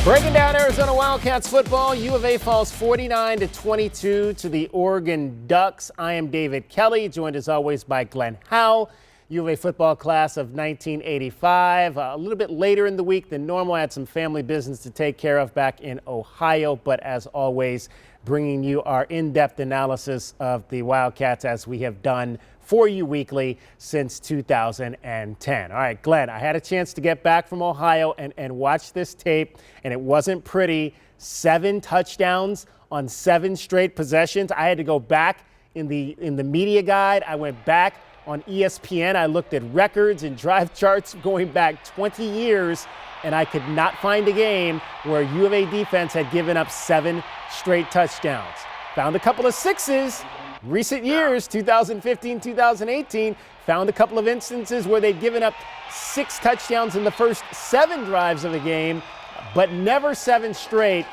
Breaking down Arizona Wildcats football, U of A falls 49-22 to the Oregon Ducks. I am David Kelly, joined as always by Glenn Howell, U of A football class of 1985. A little bit later in the week than normal. I had some family business to take care of back in Ohio, but as always, bringing you our in-depth analysis of the Wildcats as we have done for you weekly since 2010. All right, Glenn, I had a chance to get back from Ohio and watch this tape, and it wasn't pretty. 7 touchdowns on 7 straight possessions. I had to go back in the media guide. I went back on ESPN. I looked at records and drive charts going back 20 years, and I could not find a game where U of A defense had given up 7 straight touchdowns. Found a couple of 6s. Recent years, 2015, 2018, found a couple of instances where they'd given up 6 touchdowns in the first 7 drives of a game, but never 7 straight.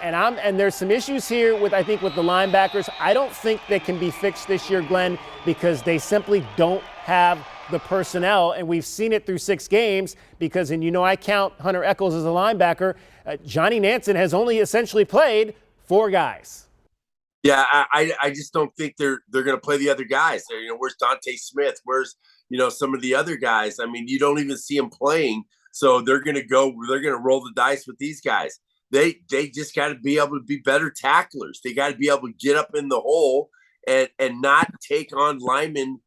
And there's some issues here with the linebackers. I don't think they can be fixed this year, Glenn, because they simply don't have the personnel, and we've seen it through 6 games because, and I count Hunter Echols as a linebacker. Johnny Nansen has only essentially played 4 guys. Yeah, I just don't think they're going to play the other guys. Where's Dante Smith? Where's some of the other guys? I mean, you don't even see them playing. So they're going to roll the dice with these guys. They just got to be able to be better tacklers. They got to be able to get up in the hole and not take on linemen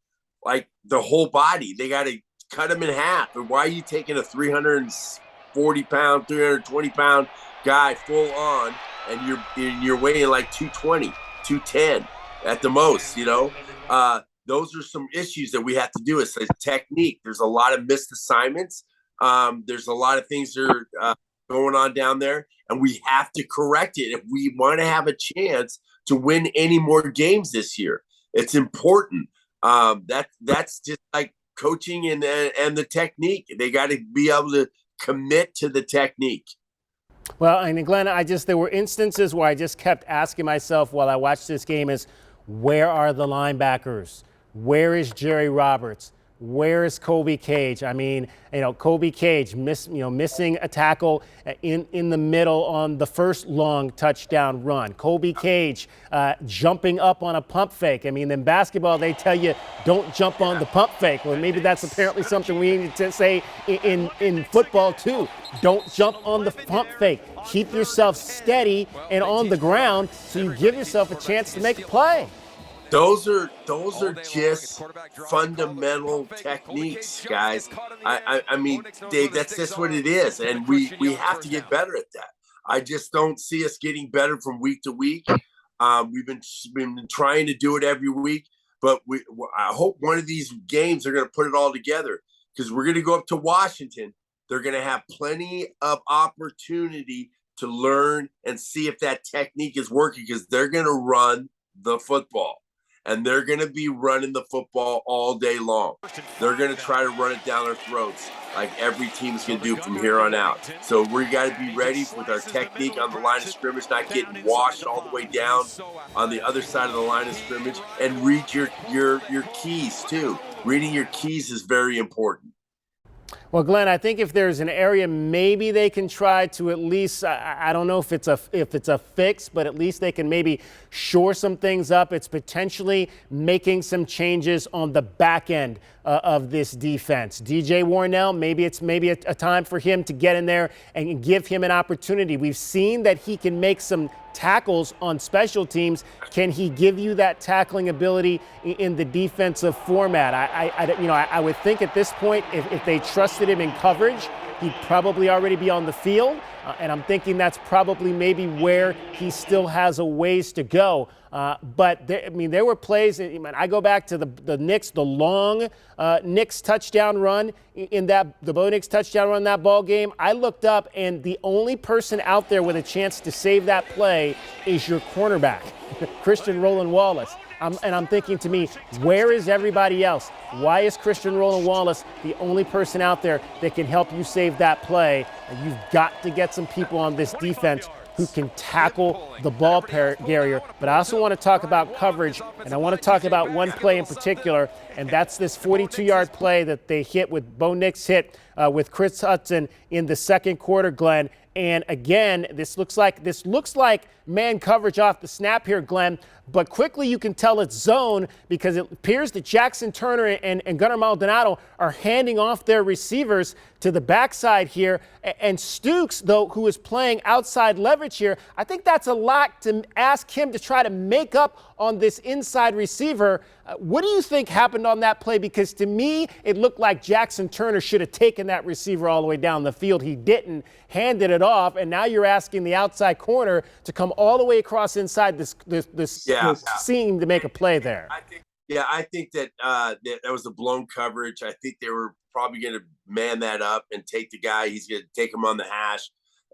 like the whole body. They got to cut them in half. And why are you taking a 340-pound, 320-pound guy full on and you're weighing like 220? 210 at the most, those are some issues that we have to do. It's a technique. There's a lot of missed assignments. There's a lot of things that are going on down there, and we have to correct it if we want to have a chance to win any more games this year. It's important. That's just like coaching and the technique. They got to be able to commit to the technique. Well, and Glenn, there were instances where I just kept asking myself while I watched this game where are the linebackers? Where is Jerry Roberts? Where is Kobe Cage? I mean, Kobe Cage missing a tackle in the middle on the first long touchdown run. Kobe Cage jumping up on a pump fake. I mean, in basketball, they tell you don't jump on the pump fake. Well, maybe that's apparently something we need to say in football too. Don't jump on the pump fake. Keep yourself steady and on the ground so you give yourself a chance to make a play. Those are just fundamental techniques, guys. I mean, Dave, that's just what it is, and we have to get better at that. I just don't see us getting better from week to week. We've been trying to do it every week, but I hope one of these games they're going to put it all together because we're going to go up to Washington. They're going to have plenty of opportunity to learn and see if that technique is working because they're going to run the football. And they're going to be running the football all day long. They're going to try to run it down our throats like every team's going to do from here on out. So we got to be ready with our technique on the line of scrimmage, not getting washed all the way down on the other side of the line of scrimmage, and read your keys too. Reading your keys is very important. Well, Glenn, I think if there's an area maybe they can try to at least, I don't know if it's a fix, but at least they can maybe shore some things up. It's potentially making some changes on the back end of this defense. DJ Warnell, maybe it's a time for him to get in there and give him an opportunity. We've seen that he can make some tackles on special teams. Can he give you that tackling ability in the defensive format? I would think at this point, if they trusted him in coverage, he'd probably already be on the field. And I'm thinking that's probably maybe where he still has a ways to go. But there were plays. I go back to the Knicks, the long Knicks touchdown run the Bo Nix touchdown run in that ball game. I looked up, and the only person out there with a chance to save that play is your cornerback, Christian Roland Wallace. And I'm thinking to me, where is everybody else? Why is Christian Roland Wallace the only person out there that can help you save that play? And you've got to get some people on this defense who can tackle the ball carrier. But I also want to talk about coverage, and I want to talk about one play in particular, and that's this 42-yard play that they hit with Bo Nix hit with Chris Hudson in the second quarter, Glenn. And again, this looks like man coverage off the snap here, Glenn. But quickly you can tell it's zone because it appears that Jackson Turner and Gunnar Maldonado are handing off their receivers to the backside here. And Stukes, though, who is playing outside leverage here, I think that's a lot to ask him to try to make up on this inside receiver. What do you think happened on that play? Because to me, it looked like Jackson Turner should have taken that receiver all the way down the field. He didn't, handed it off, and now you're asking the outside corner to come all the way across inside this seam to make a play there. I think that that was a blown coverage. I think they were probably going to man that up and take the guy. He's going to take him on the hash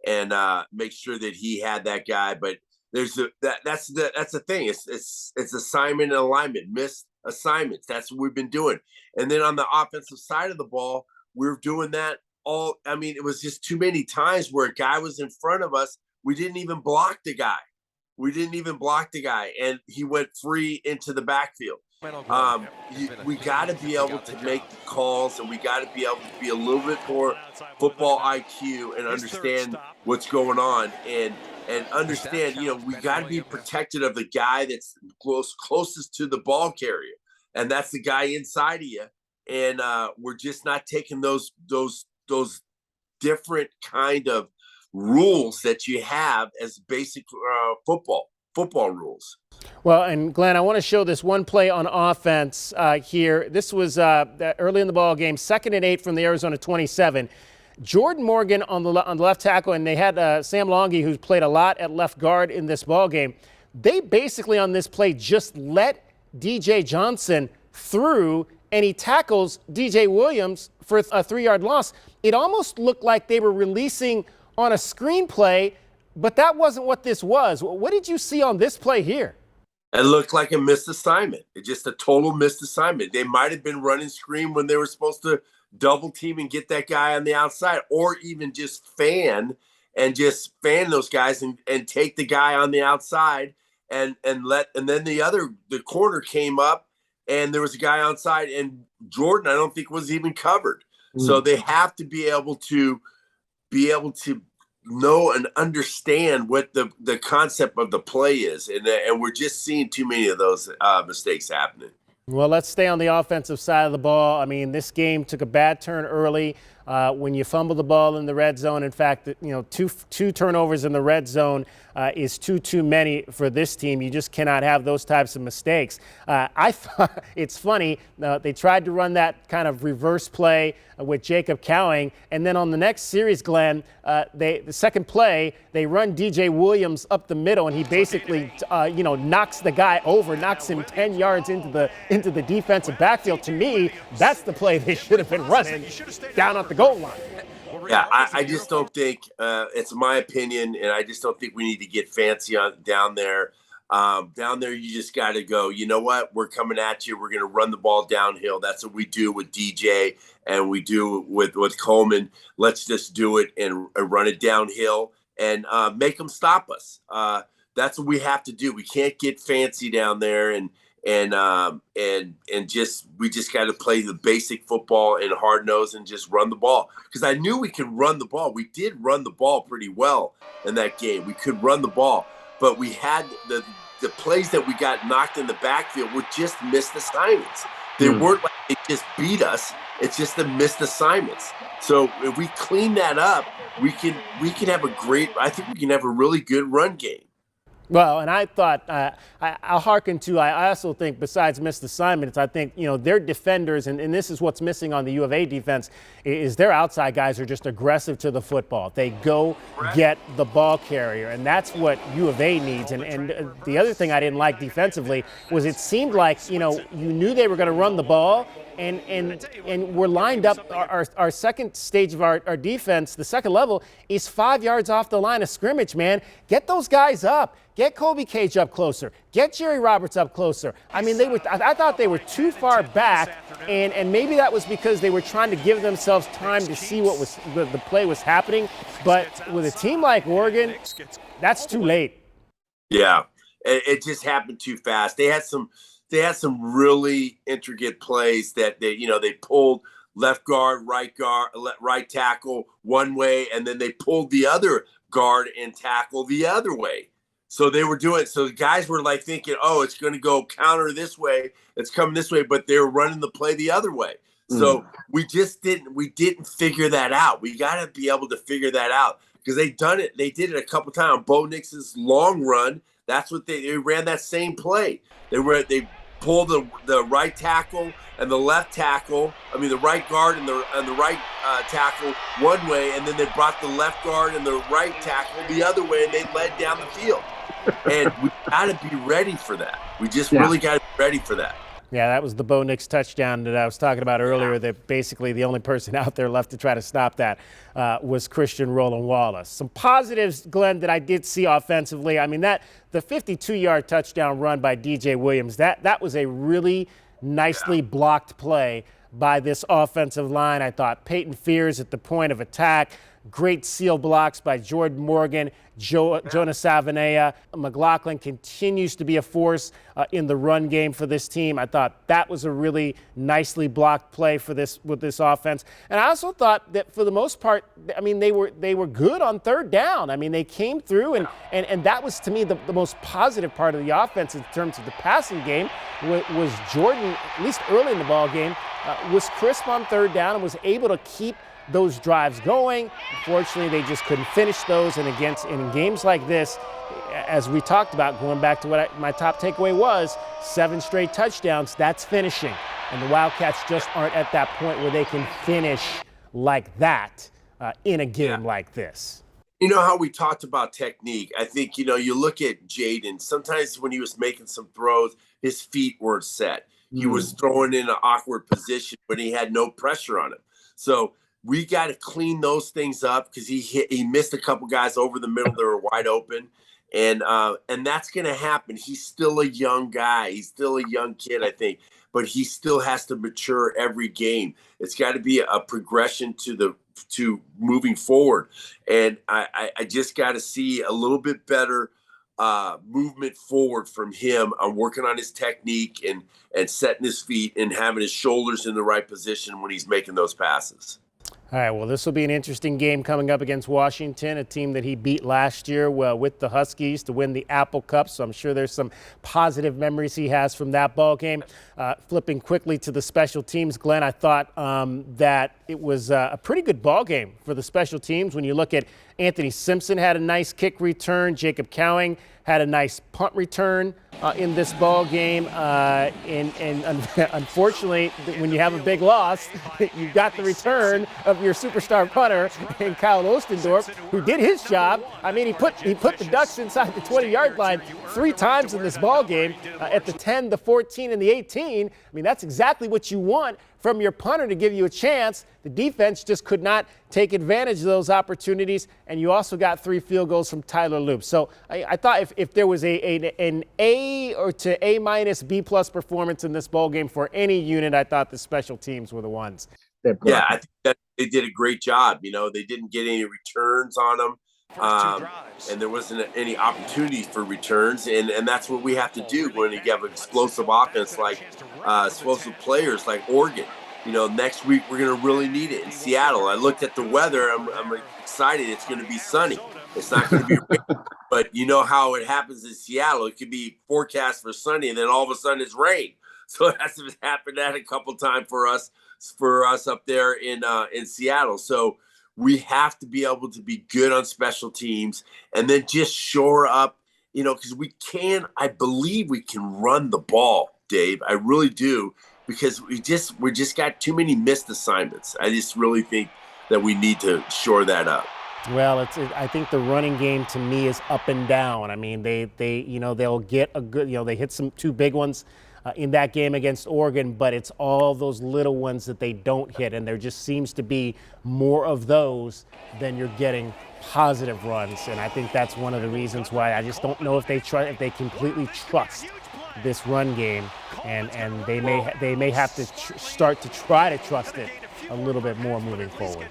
and make sure that he had that guy. But that's the thing. It's assignment and alignment, missed assignments. That's what we've been doing. And then on the offensive side of the ball, we're doing that all. I mean, it was just too many times where a guy was in front of us. We didn't even block the guy. And he went free into the backfield. We got to be able to make the calls, and we got to be able to be a little bit more football IQ and understand what's going on and understand, we got to be protected of the guy that's closest to the ball carrier, and that's the guy inside of you. And we're just not taking those different kind of rules that you have as basic football rules. Well, and Glenn, I want to show this one play on offense here. This was early in the ball game, 2nd and 8 from the Arizona 27. Jordan Morgan on the left tackle, and they had Sam Longy, who's played a lot at left guard in this ball game. They basically on this play just let DJ Johnson through, and he tackles DJ Williams for a 3-yard loss. It almost looked like they were releasing on a screenplay, but that wasn't what this was. What did you see on this play here? It looked like a missed assignment. It's just a total missed assignment. They might have been running screen when they were supposed to double team and get that guy on the outside, or even just fan those guys and take the guy on the outside and then the corner came up and there was a guy outside, and Jordan I don't think was even covered. So they have to be able to know and understand what the concept of the play is, and we're just seeing too many of those mistakes happening. Well, let's stay on the offensive side of the ball. I mean, this game took a bad turn early when you fumble the ball in the red zone. In fact, two turnovers in the red zone is too many for this team. You just cannot have those types of mistakes. I thought it's funny. They tried to run that kind of reverse play with Jacob Cowing, and then on the next series, Glenn, the second play, they run DJ Williams up the middle, and he basically, knocks the guy over, knocks him 10 yards into the defensive backfield. To me, that's the play they should have been running down at the goal line. Yeah, I just don't think it's my opinion, and I just don't think we need to get fancy down there. Down there, you just got to go, you know what? We're coming at you. We're going to run the ball downhill. That's what we do with DJ and we do with Coleman. Let's just do it and run it downhill and make them stop us. That's what we have to do. We can't get fancy down there and we just got to play the basic football and hard nose and just run the ball. Because I knew we could run the ball. We did run the ball pretty well in that game. We could run the ball, but we had the plays that we got knocked in the backfield were just missed assignments. They weren't like they just beat us. It's just the missed assignments. So if we clean that up, we can have I think we can have a really good run game. Well, and I thought, I'll hearken to, I also think besides missed assignments, I think, their defenders, and this is what's missing on the U of A defense, is their outside guys are just aggressive to the football. They go get the ball carrier, and that's what U of A needs. And the other thing I didn't like defensively was it seemed like, you knew they were going to run the ball, and we're lined up. Our second stage of our defense, the second level, is 5 yards off the line of scrimmage, man. Get those guys up. Get Colby Cage up closer. Get Jerry Roberts up closer. I mean, I thought they were too far back, and maybe that was because they were trying to give themselves time to see what the play was happening. But with a team like Oregon, that's too late. Yeah, it just happened too fast. They had some really intricate plays that they pulled left guard, right tackle one way, and then they pulled the other guard and tackle the other way. So they were doing, so the guys were like thinking, oh, it's going to go counter this way, it's coming this way, but they were running the play the other way. So we didn't figure that out. We got to be able to figure that out because they did it a couple times. Bo Nix's long run, that's what they ran that same play. They pulled the right tackle and the left tackle, the right guard and the right tackle one way, and then they brought the left guard and the right tackle the other way, and they led down the field. And we got to be ready for that. We just really got to be ready for that. Yeah, that was the Bo Nix touchdown that I was talking about earlier, that basically the only person out there left to try to stop that was Christian Roland Wallace. Some positives, Glenn, that I did see offensively. The 52-yard touchdown run by DJ Williams, that was a really nicely blocked play by this offensive line. I thought Peyton Fears at the point of attack, great seal blocks by Jordan Morgan, Jonas Savanea. McLaughlin continues to be a force in the run game for this team. I thought that was a really nicely blocked play with this offense. And I also thought that for the most part, they were good on third down. They came through, and that was, to me, the most positive part of the offense in terms of the passing game was Jordan, at least early in the ball game, was crisp on third down and was able to keep those drives going. Unfortunately, they just couldn't finish those. And in games like this, as we talked about, going back to what my top takeaway was, 7 straight touchdowns, that's finishing. And the Wildcats just aren't at that point where they can finish like that in a game like this. You know how we talked about technique? I think, you look at Jaden, sometimes when he was making some throws, his feet weren't set. He was throwing in an awkward position when he had no pressure on him. So we got to clean those things up because he missed a couple guys over the middle that were wide open. And that's going to happen. He's still a young guy. He's still a young kid, I think. But he still has to mature every game. It's got to be a progression to moving forward. And I just got to see a little bit better movement forward from him on working on his technique and setting his feet and having his shoulders in the right position when he's making those passes. All right, well, this will be an interesting game coming up against Washington, a team that he beat last year with the Huskies to win the Apple Cup. So I'm sure there's some positive memories he has from that ball game. Flipping quickly to the special teams, Glenn, I thought that it was a pretty good ball game for the special teams. When you look at Anthony Simpson had a nice kick return. Jacob Cowing had a nice punt return in this ball game. And unfortunately, when you have a big loss, you got the return of your superstar punter, and Kyle Ostendorf, who did his job. He put the Ducks inside the 20-yard line 3 times in this ball game, at the 10, the 14, and the 18. That's exactly what you want from your punter to give you a chance. The defense just could not take advantage of those opportunities, and you also got 3 field goals from Tyler Loop. So I thought if there was an A or to A- B+ performance in this ball game for any unit, I thought the special teams were the ones. Yeah, I think that they did a great job. They didn't get any returns on them. And there wasn't any opportunities for returns, and that's what we have to do when you have an explosive offense like explosive players like Oregon. Next week we're going to really need it in Seattle. I looked at the weather. I'm excited. It's going to be sunny. It's not going to be rain. But you know how it happens in Seattle. It could be forecast for sunny, and then all of a sudden it's rain. So that's happened that a couple times for us up there in Seattle. So we have to be able to be good on special teams and then just shore up, because I believe we can run the ball, Dave. I really do, because we just got too many missed assignments. I just really think that we need to shore that up. Well, I think the running game to me is up and down. They'll get a good, they hit 2 big ones in that game against Oregon, but it's all those little ones that they don't hit, and there just seems to be more of those than you're getting positive runs. And I think that's one of the reasons why I just don't know if they completely trust this run game, and they may have to start to try to trust it a little bit more moving forward.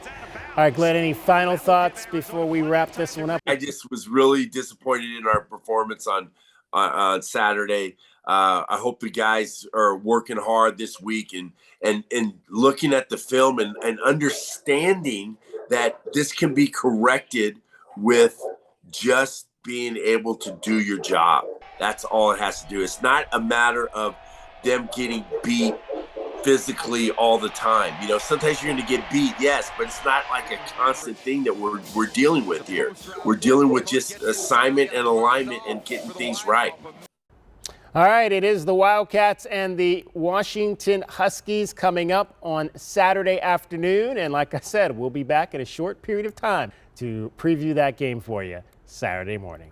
All right, Glenn, any final thoughts before we wrap this one up? I just was really disappointed in our performance on Saturday. I hope the guys are working hard this week and looking at the film and understanding that this can be corrected with just being able to do your job. That's all it has to do. It's not a matter of them getting beat physically all the time. You know, sometimes you're going to get beat, yes, but it's not like a constant thing that we're dealing with here. We're dealing with just assignment and alignment and getting things right. All right, it is the Wildcats and the Washington Huskies coming up on Saturday afternoon. And like I said, we'll be back in a short period of time to preview that game for you Saturday morning.